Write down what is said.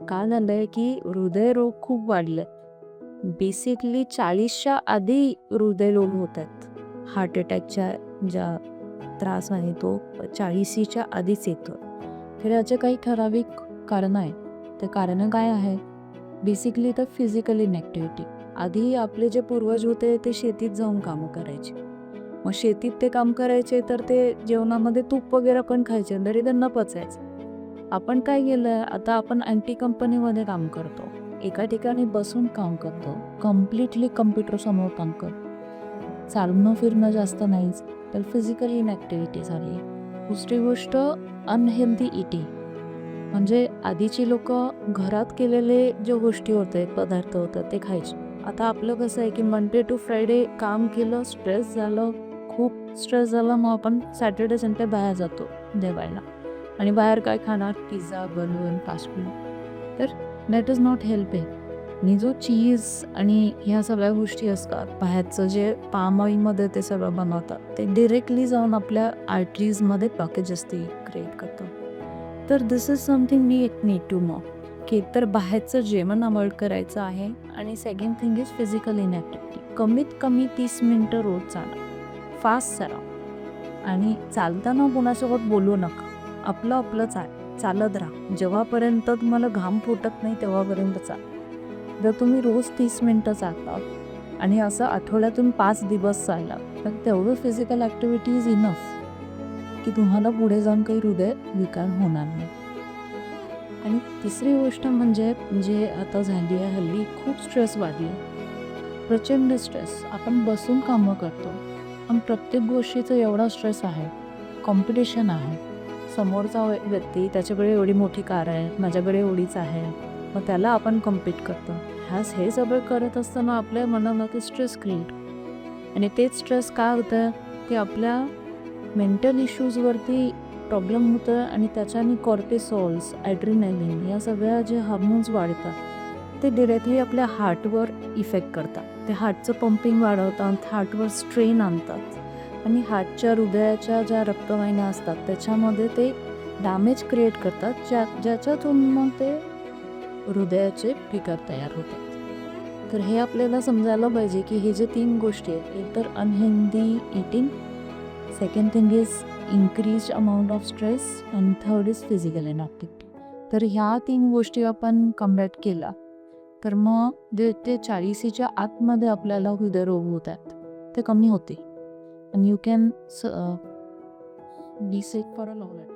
काय झालंय की हृदयरोग खूप वाढले. बेसिकली 40च्या आधी हृदयरोग होत आहेत. हार्ट अटॅकच्या ज्या त्रास आहे तो 40च्या आधीच येतो. तर याचे काही ठराविक कारणं आहेत. ते कारणं काय आहे? बेसिकली तर फिजिकल इनॅक्टिव्हिटी. आधी आपले जे पूर्वज होते ते शेतीत जाऊन कामं करायचे. मग शेतीत ते काम करायचे तर ते जेवणामध्ये तूप वगैरे पण खायचे तरी त्यांना पचायचं. आपण काय केलं, आता आपण आय-टी कंपनीमध्ये काम करतो. एका ठिकाणी बसून काम करतो. कम्प्लिटली कम्प्युटरसमोर काम करतो. चालणं फिरणं जास्त नाहीच, तर फिजिकल इनॅक्टिव्हिटी झाली. दुसरी गोष्ट अनहेल्दी ईटिंग. म्हणजे आधीची लोकं घरात केलेले ज्या गोष्टी होते, पदार्थ होतात ते खायचे. आता आपलं कसं आहे की मंडे टू फ्रायडे काम केलं, स्ट्रेस झालं, खूप स्ट्रेस झाला, मग आपण सॅटर्डे संडे बाहेर जातो जेवायला. आणि बाहेर काय खाणार? Pizza, burger, fast food. तर दॅट इज नॉट हेल्पिंग. आणि जो चीज आणि ह्या सगळ्या गोष्टी असतात, बाहेरचं जे पाम ऑइलमध्ये ते सगळं बनवतात, ते डिरेक्टली जाऊन आपल्या आर्टरीजमध्ये ब्लॉकेजेस ते क्रिएट करतं. तर this is something we need to know की एकतर बाहेरचं जेवण अवॉइड करायचं आहे आणि second thing is physical inactivity. कमीत कमी 30 मिनटं रोज चाला, फास्ट चाला आणि चालताना कोणासोबत बोलू नका. आपलं आपलं चालत राहा. जेव्हापर्यंत तुम्हाला घाम फुटत नाही तेव्हापर्यंत चाला. जर तुम्ही रोज 30 मिनटं चालता आणि असं आठवड्यातून 5 दिवस चालला तर तेवढं फिजिकल ॲक्टिव्हिटी इज इनफ की तुम्हाला पुढे जाऊन काही हृदय विकार होणार नाही. आणि तिसरी गोष्ट म्हणजे जे आता झाली आहे, हल्ली खूप स्ट्रेस वाढली. प्रचंड स्ट्रेस. आपण बसून कामं करतो पण प्रत्येक गोष्टीचा एवढा स्ट्रेस आहे. कॉम्पिटिशन आहे. समोरचा व्यक्ती त्याच्याकडे एवढी मोठी कार आहे, माझ्याकडे एवढीच आहे, मग त्याला आपण कम्पीट करतो. हे सगळं करत असताना आपल्या मनामध्ये स्ट्रेस क्रिएट आणि तेच स्ट्रेस काय होतं की आपल्या मेंटल इश्यूजवरती प्रॉब्लेम होतं आणि त्याच्याने कॉर्टिसॉल्स, ॲड्रिनॅलिन या सगळ्या जे हार्मोन्स वाढतात ते डिरेक्टली आपल्या हार्टवर इफेक्ट करतात. ते हार्टचं पंपिंग वाढवतात, हार्टवर स्ट्रेन आणतात आणि हार्टच्या हृदयाच्या ज्या रक्तवाहिन्या असतात त्याच्यामध्ये ते डॅमेज क्रिएट करतात, ज्याच्यातून मग ते हृदयाचे विकार तयार होतात. तर हे आपल्याला समजायला पाहिजे की हे जे 3 गोष्टी आहेत, एक तर unhealthy eating, second thing is increased amount of stress and third is physical inactivity. तर ह्या 3 गोष्टी आपण कम्बॅट केला तर मग जे ते 40च्या आतमध्ये आपल्याला हृदयरोग होत आहेत ते कमी होते. and you can be sick for a long time.